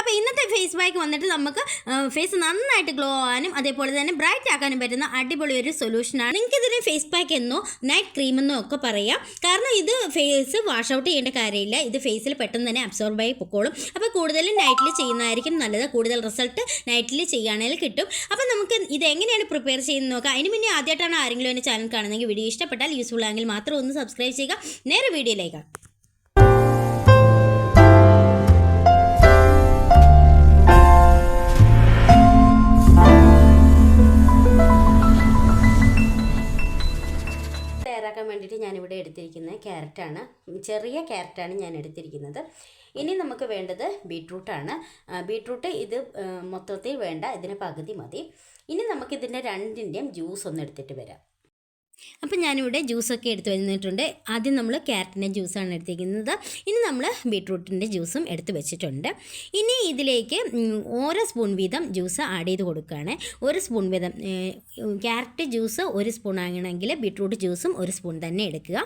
അപ്പോൾ ഇന്നത്തെ face pack വന്നിട്ട് നമുക്ക് ഫേസ് നന്നായിട്ട് ഗ്ലോ ആകാനും അതേപോലെ തന്നെ ബ്രൈറ്റ് ആക്കാനും പറ്റുന്ന അടിപൊളി ഒരു സൊല്യൂഷനാണ്. നിങ്ങൾക്ക് ഇതിന് ഫേസ് പാക്ക് എന്നോ നൈറ്റ് ക്രീം എന്നോ ഒക്കെ പറയാം. കാരണം ഇത് ഫേസ് വാഷ് ഔട്ട് ചെയ്യേണ്ട കാര്യമില്ല. ഇത് ഫേസിൽ പെട്ടെന്ന് തന്നെ അബ്സോർബ് ആയി പൊക്കോളും. അപ്പോൾ കൂടുതലും നൈറ്റിൽ ചെയ്യുന്നതായിരിക്കും നല്ലത്. കൂടുതൽ റിസൾട്ട് നൈറ്റിൽ ചെയ്യുകയാണെങ്കിൽ കിട്ടും. അപ്പോൾ നമുക്ക് ഇത് എങ്ങനെയാണ് പ്രിപ്പയർ ചെയ്യുന്നത് നോക്കാം. അതിന് മുന്നേ ആദ്യമായിട്ടാണ് ആരെങ്കിലും എൻ്റെ ചാനൽ കാണുന്നതെങ്കിൽ വീഡിയോ ഇഷ്ടപ്പെട്ടാൽ യൂസ്ഫുൾ ആണെങ്കിൽ മാത്രം ഒന്ന് സബ്സ്ക്രൈബ് ചെയ്യുക. നേരെ വീഡിയോയിലേക്ക്. തയ്യാറാക്കാൻ വേണ്ടിയിട്ട് ഞാനിവിടെ എടുത്തിരിക്കുന്നത് ക്യാരറ്റാണ്. ചെറിയ ക്യാരറ്റാണ് ഞാൻ എടുത്തിരിക്കുന്നത്. ഇനി നമുക്ക് വേണ്ടത് ബീട്രൂട്ടാണ്. ബീട്രൂട്ട് ഇത് മൊത്തത്തിൽ വേണ്ട, ഇതിന് പകുതി മതി. ഇനി നമുക്കിതിൻ്റെ രണ്ടിൻ്റെയും ജ്യൂസ് ഒന്ന് എടുത്തിട്ട് വരാം. അപ്പം ഞാനിവിടെ ജ്യൂസൊക്കെ എടുത്ത് വന്നിട്ടുണ്ട്. ആദ്യം നമ്മൾ ക്യാരറ്റിൻ്റെ ജ്യൂസാണ് എടുത്തിരിക്കുന്നത്. ഇനി നമ്മൾ ബീട്രൂട്ടിൻ്റെ ജ്യൂസും എടുത്ത് വെച്ചിട്ടുണ്ട്. ഇനി ഇതിലേക്ക് ഓരോ സ്പൂൺ വീതം ജ്യൂസ് ആഡ് ചെയ്ത് കൊടുക്കുകയാണ്. ഒരു സ്പൂൺ വീതം ക്യാരറ്റ് ജ്യൂസ് ഒരു സ്പൂൺ ആകണമെങ്കിൽ ബീട്രൂട്ട് ജ്യൂസും ഒരു സ്പൂൺ തന്നെ എടുക്കുക.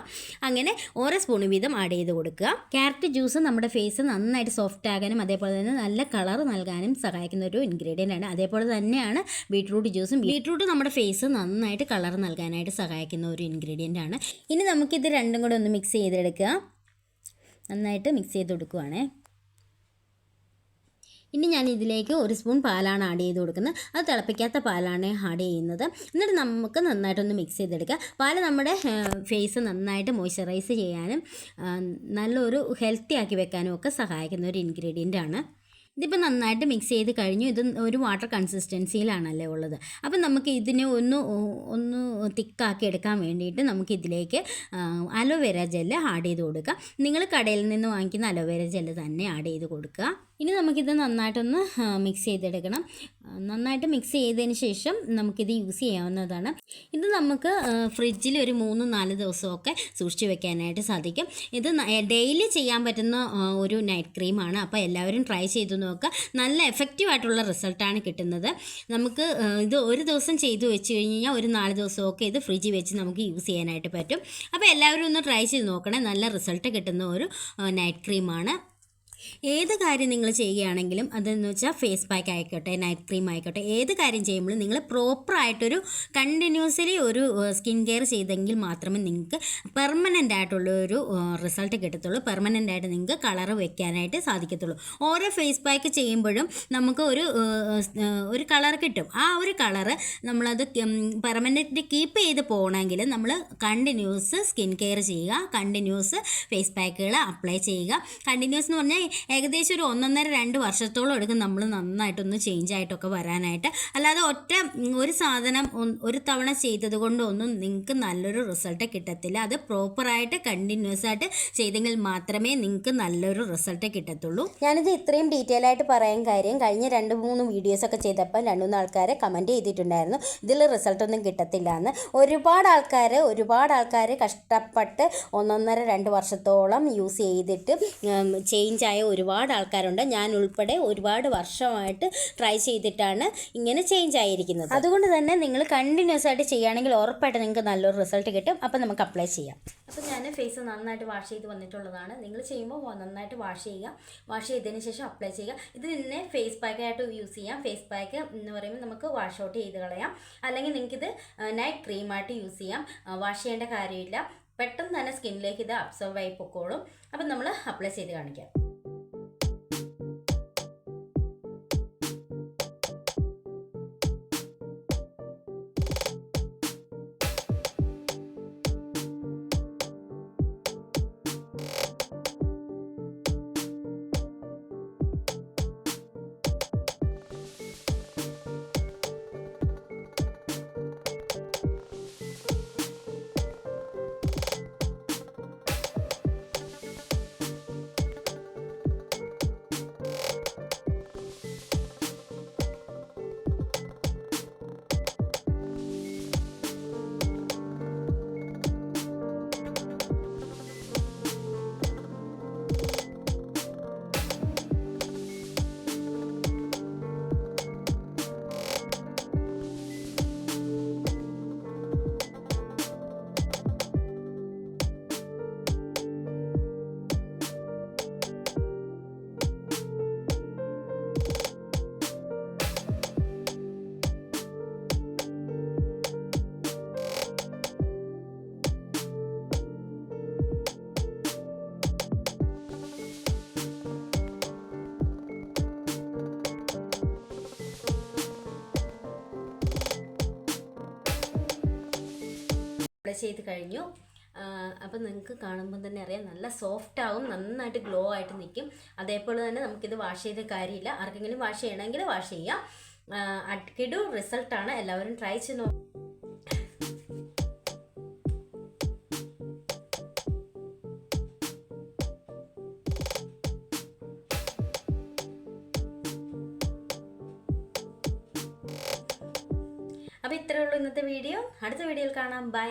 അങ്ങനെ ഓരോ സ്പൂൺ വീതം ആഡ് ചെയ്ത് കൊടുക്കുക. ക്യാരറ്റ് ജ്യൂസ് നമ്മുടെ ഫേസ് നന്നായിട്ട് സോഫ്റ്റ് ആകാനും അതേപോലെ തന്നെ നല്ല കളർ നൽകാനും സഹായിക്കുന്ന ഒരു ഇൻഗ്രീഡിയൻ്റ് ആണ്. അതേപോലെ തന്നെയാണ് ബീട്രൂട്ട് ജ്യൂസും. ബീട്രൂട്ട് നമ്മുടെ ഫേസ് നന്നായിട്ട് കളർ നൽകാനായിട്ട് സഹായിക്കുന്ന ഒരു ഇൻഗ്രീഡിയൻ്റ് ആണ്. ഇനി നമുക്കിത് രണ്ടും കൂടെ ഒന്ന് മിക്സ് ചെയ്തെടുക്കുക. നന്നായിട്ട് മിക്സ് ചെയ്ത് കൊടുക്കുവാണ്. ഇനി ഞാൻ ഇതിലേക്ക് ഒരു സ്പൂൺ പാലാണ് ആഡ് ചെയ്ത് കൊടുക്കുന്നത്. അത് തിളപ്പിക്കാത്ത പാലാണ് ആഡ് ചെയ്യുന്നത്. എന്നിട്ട് നമുക്ക് നന്നായിട്ടൊന്ന് മിക്സ് ചെയ്തെടുക്കുക. പാല് നമ്മുടെ ഫേസ് നന്നായിട്ട് മോയ്സ്ചറൈസ് ചെയ്യാനും നല്ലൊരു ഹെൽത്തി ആക്കി വെക്കാനും ഒക്കെ സഹായിക്കുന്ന ഒരു ഇൻഗ്രീഡിയൻ്റ് ആണ്. ഇതിപ്പോൾ നന്നായിട്ട് മിക്സ് ചെയ്ത് കഴിഞ്ഞു. ഇത് ഒരു വാട്ടർ കൺസിസ്റ്റൻസിയിലാണല്ലേ ഉള്ളത്. അപ്പം നമുക്ക് ഇതിനെ ഒന്ന് തിക്കാക്കി എടുക്കാൻ വേണ്ടിയിട്ട് നമുക്കിതിലേക്ക് അലോവേര ജെല്ല് ആഡ് ചെയ്ത് കൊടുക്കുക. നിങ്ങൾ കടയിൽ നിന്ന് വാങ്ങിക്കുന്ന അലോവേര ജെല്ല് തന്നെ ആഡ് ചെയ്ത് കൊടുക്കുക. ഇനി നമുക്കിത് നന്നായിട്ടൊന്ന് മിക്സ് ചെയ്തെടുക്കണം. നന്നായിട്ട് മിക്സ് ചെയ്തതിന് ശേഷം നമുക്കിത് യൂസ് ചെയ്യാവുന്നതാണ്. ഇത് നമുക്ക് ഫ്രിഡ്ജിൽ ഒരു 3-4 ദിവസമൊക്കെ സൂക്ഷിച്ച് വെക്കാനായിട്ട് സാധിക്കും. ഇത് ഡെയിലി ചെയ്യാൻ പറ്റുന്ന ഒരു നൈറ്റ് ക്രീമാണ്. അപ്പോൾ എല്ലാവരും ട്രൈ ചെയ്ത് നോക്കുക. നല്ല എഫക്റ്റീവായിട്ടുള്ള റിസൾട്ടാണ് കിട്ടുന്നത്. നമുക്ക് ഇത് ഒരു ദിവസം ചെയ്ത് വെച്ച് കഴിഞ്ഞാൽ ഒരു 4 ദിവസമൊക്കെ ഇത് ഫ്രിഡ്ജിൽ വെച്ച് നമുക്ക് യൂസ് ചെയ്യാനായിട്ട് പറ്റും. അപ്പോൾ എല്ലാവരും ഒന്ന് ട്രൈ ചെയ്ത് നോക്കണേ. നല്ല റിസൾട്ട് കിട്ടുന്ന ഒരു നൈറ്റ് ക്രീമാണ്. ഏത് കാര്യം നിങ്ങൾ ചെയ്യുകയാണെങ്കിലും അതെന്ന് വെച്ചാൽ ഫേസ് പാക്ക് ആയിക്കോട്ടെ നൈറ്റ് ക്രീം ആയിക്കോട്ടെ, ഏത് കാര്യം ചെയ്യുമ്പോഴും നിങ്ങൾ പ്രോപ്പറായിട്ടൊരു കണ്ടിന്യൂസ്ലി ഒരു സ്കിൻ കെയർ ചെയ്തെങ്കിൽ മാത്രമേ നിങ്ങൾക്ക് പെർമനൻ്റ് ആയിട്ടുള്ളൊരു റിസൾട്ട് കിട്ടത്തുള്ളൂ. പെർമനൻ്റ് ആയിട്ട് നിങ്ങൾക്ക് കളർ വെക്കാനായിട്ട് സാധിക്കത്തുള്ളൂ. ഓരോ ഫേസ് പാക്ക് ചെയ്യുമ്പോഴും നമുക്ക് ഒരു കളർ കിട്ടും. ആ ഒരു കളറ് നമ്മളത് പെർമനൻ്റ് കീപ്പ് ചെയ്ത് പോകണമെങ്കിൽ നമ്മൾ കണ്ടിന്യൂസ് സ്കിൻ കെയർ ചെയ്യുക, കണ്ടിന്യൂസ് ഫേസ് പാക്കുകൾ അപ്ലൈ ചെയ്യുക. കണ്ടിന്യൂസ് എന്ന് പറഞ്ഞാൽ ഏകദേശം ഒരു 1.5-2 വർഷത്തോളം എടുക്കും നമ്മൾ നന്നായിട്ടൊന്ന് ചേഞ്ച് ആയിട്ടൊക്കെ വരാനായിട്ട്. അല്ലാതെ ഒരു സാധനം ഒരു തവണ ചെയ്തത് കൊണ്ടൊന്നും നിങ്ങൾക്ക് നല്ലൊരു റിസൾട്ട് കിട്ടത്തില്ല. അത് പ്രോപ്പറായിട്ട് കണ്ടിന്യൂസ് ആയിട്ട് ചെയ്തെങ്കിൽ മാത്രമേ നിങ്ങൾക്ക് നല്ലൊരു റിസൾട്ട് കിട്ടത്തുള്ളൂ. ഞാനിത് ഇത്രയും ഡീറ്റെയിൽ ആയിട്ട് പറയാൻ കാര്യം കഴിഞ്ഞ 2-3 വീഡിയോസൊക്കെ ചെയ്തപ്പോൾ 2-3 ആൾക്കാർ കമൻറ്റ് ചെയ്തിട്ടുണ്ടായിരുന്നു ഇതിൽ റിസൾട്ടൊന്നും കിട്ടത്തില്ല എന്ന്. ഒരുപാട് ആൾക്കാർ കഷ്ടപ്പെട്ട് 1.5-2 വർഷത്തോളം യൂസ് ചെയ്തിട്ട് ചേഞ്ച് ആയ ഒരുപാട് ആൾക്കാരുണ്ട്. ഞാൻ ഉൾപ്പെടെ ഒരുപാട് വർഷമായിട്ട് ട്രൈ ചെയ്തിട്ടാണ് ഇങ്ങനെ ചേഞ്ച് ആയിരിക്കുന്നത്. അതുകൊണ്ട് തന്നെ നിങ്ങൾ കണ്ടിന്യൂസ് ആയിട്ട് ചെയ്യുകയാണെങ്കിൽ ഉറപ്പായിട്ട് നിങ്ങൾക്ക് നല്ലൊരു റിസൾട്ട് കിട്ടും. അപ്പോൾ നമുക്ക് അപ്ലൈ ചെയ്യാം. അപ്പോൾ ഞാൻ ഫേസ് നന്നായിട്ട് വാഷ് ചെയ്ത് വന്നിട്ടുള്ളതാണ്. നിങ്ങൾ ചെയ്യുമ്പോൾ നന്നായിട്ട് വാഷ് ചെയ്യുക. വാഷ് ചെയ്തതിന് ശേഷം അപ്ലൈ ചെയ്യുക. ഇത് തന്നെ ഫേസ് പാക്കായിട്ട് യൂസ് ചെയ്യാം. ഫേസ് പാക്ക് എന്ന് പറയുമ്പോൾ നമുക്ക് വാഷ് ഔട്ട് ചെയ്ത് കളയാം. അല്ലെങ്കിൽ നിങ്ങൾക്കിത് നൈറ്റ് ക്രീമായിട്ട് യൂസ് ചെയ്യാം. വാഷ് ചെയ്യേണ്ട കാര്യമില്ല. പെട്ടെന്ന് തന്നെ സ്കിന്നിലേക്ക് ഇത് അബ്സോർബ് ആയി പൊക്കോളും. അപ്പം നമ്മൾ അപ്ലൈ ചെയ്ത് കാണിക്കാം. ചെയ്ത് കഴിഞ്ഞു. അപ്പം നിങ്ങൾക്ക് കാണുമ്പോൾ തന്നെ അറിയാം നല്ല സോഫ്റ്റ് ആവും, നന്നായിട്ട് ഗ്ലോ ആയിട്ട് നിൽക്കും. അതേപോലെ തന്നെ നമുക്കിത് വാഷ് ചെയ്ത കാര്യമില്ല. ആർക്കെങ്കിലും വാഷ് ചെയ്യണമെങ്കിൽ വാഷ് ചെയ്യാം. കിടു റിസൾട്ടാണ്, എല്ലാവരും ട്രൈ ചെയ്ത് നോക്കും. അപ്പോൾ ഇത്രയേ ഉള്ളൂ ഇന്നത്തെ വീഡിയോ. അടുത്ത വീഡിയോയിൽ കാണാം. ബൈ.